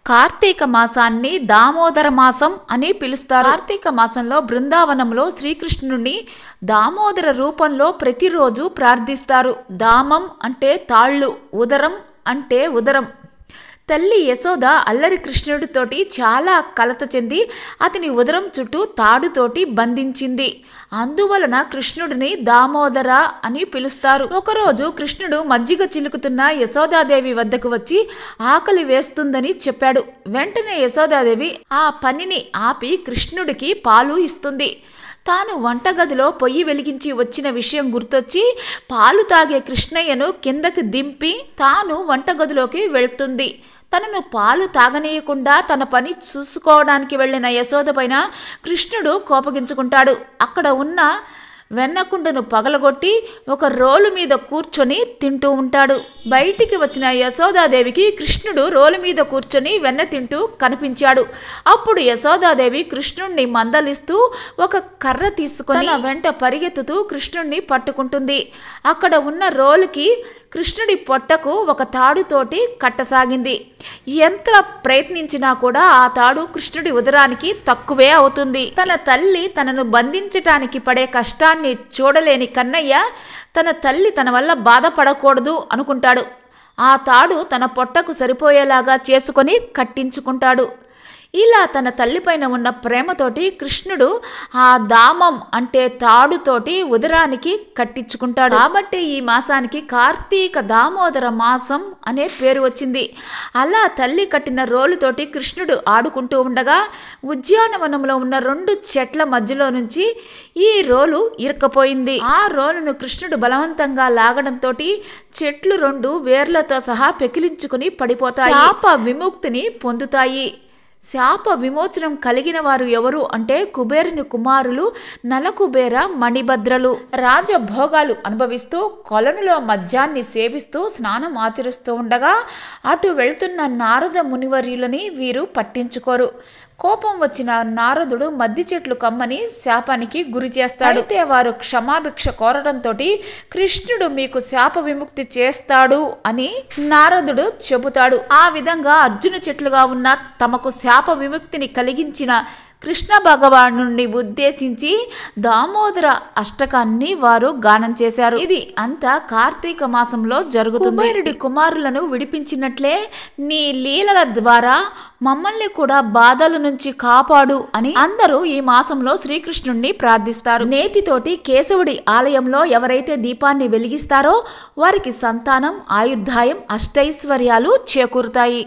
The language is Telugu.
కార్తీక మాసాన్ని దామోదర మాసం అని పిలుస్తారు. కార్తీక మాసంలో బృందావనంలో శ్రీకృష్ణుని దామోదర రూపంలో ప్రతిరోజు ప్రార్థిస్తారు. దామం అంటే తాళ్ళు, ఉదరం అంటే ఉదరం. తల్లి యశోద అల్లరి కృష్ణుడితోటి చాలా కలత చెంది అతని ఉదరం చుట్టూ తాడుతోటి బంధించింది. అందువలన కృష్ణుడిని దామోదర అని పిలుస్తారు. ఒకరోజు కృష్ణుడు మజ్జిగ చిలుకుతున్న యశోదాదేవి వద్దకు వచ్చి ఆకలి వేస్తుందని చెప్పాడు. వెంటనే యశోదాదేవి ఆ పనిని ఆపి కృష్ణుడికి పాలు ఇస్తుంది. తాను వంటగదిలో పొయ్యి వెలిగించి వచ్చిన విషయం గుర్తొచ్చి పాలు తాగే కృష్ణయ్యను కిందకి దింపి తాను వంటగదిలోకి వెళ్తుంది. తనను పాలు తాగనీయకుండా తన పని చూసుకోవడానికి వెళ్ళిన యశోద పైన కృష్ణుడు కోపగించుకుంటాడు. అక్కడ ఉన్న వెన్నకుండను పగలగొట్టి ఒక రోలు మీద కూర్చొని తింటూ ఉంటాడు. బయటికి వచ్చిన యశోదాదేవికి కృష్ణుడు రోలు మీద కూర్చొని వెన్న తింటూ కనిపించాడు. అప్పుడు యశోదాదేవి కృష్ణుణ్ణి మందలిస్తూ ఒక కర్ర తీసుకొని వెంట పరిగెత్తుతూ కృష్ణుణ్ణి పట్టుకుంటుంది. అక్కడ ఉన్న రోలుకి కృష్ణుడి పొట్టకు ఒక తాడుతోటి కట్టసాగింది. ఎంత ప్రయత్నించినా కూడా ఆ తాడు కృష్ణుడి ఉదరానికి తక్కువే అవుతుంది. తన తల్లి తనను బంధించటానికి పడే కష్టాన్ని చూడలేని కన్నయ్య తన తల్లి తన వల్ల బాధపడకూడదు అనుకుంటాడు. ఆ తాడు తన పొట్టకు సరిపోయేలాగా చేసుకొని కట్టించుకుంటాడు. ఇలా తన తల్లిపైన ఉన్న ప్రేమతోటి కృష్ణుడు ఆ దామం అంటే తాడుతోటి ఉదరానికి కట్టించుకుంటాడు. కాబట్టి ఈ మాసానికి కార్తీక దామోదర మాసం అనే పేరు వచ్చింది. అలా తల్లి కట్టిన రోలుతోటి కృష్ణుడు ఆడుకుంటూ ఉండగా ఉద్యానవనంలో ఉన్న 2 చెట్ల మధ్యలో నుంచి ఈ రోలు ఇరుక్కపోయింది. ఆ రోలును కృష్ణుడు బలవంతంగా లాగడంతో చెట్లు 2 వేర్లతో సహా పెకిలించుకుని పడిపోతాయి. శాప విముక్తిని పొందుతాయి. శాప విమోచనం కలిగిన వారు ఎవరు అంటే కుబేరుని కుమారులు నలకుబేర, మణిభద్రలు. రాజభోగాలు అనుభవిస్తూ కొలనులో మద్యాన్ని సేవిస్తూ స్నానం ఆచరిస్తూ ఉండగా అటు వెళ్తున్న నారద మునివర్యులని వీరు పట్టించుకోరు. కోపం వచ్చిన నారదుడు మద్ది చెట్లు కమ్మని శాపానికి గురి చేస్తాడు. అయితే వారు క్షమాభిక్ష కోరడంతో కృష్ణుడు మీకు శాప విముక్తి చేస్తాడు అని నారదుడు చెబుతాడు. ఆ విధంగా అర్జున చెట్లుగా ఉన్న తమకు శాప విముక్తిని కలిగించిన కృష్ణ భగవానుడిని ఉద్దేశించి దామోదర అష్టకాన్ని వారు గానం చేశారు. ఇది అంతా కార్తీక మాసంలో జరుగుతుంది. కుబేరుడి కుమారులను విడిపించినట్లే నీ లీలల ద్వారా మమ్మల్ని కూడా బాధల నుంచి కాపాడు అని అందరూ ఈ మాసంలో శ్రీకృష్ణుణ్ణి ప్రార్థిస్తారు. నేతితోటి కేశవుడి ఆలయంలో ఎవరైతే దీపాన్ని వెలిగిస్తారో వారికి సంతానం, ఆయుర్దాయం, అష్టైశ్వర్యాలు చేకూరుతాయి.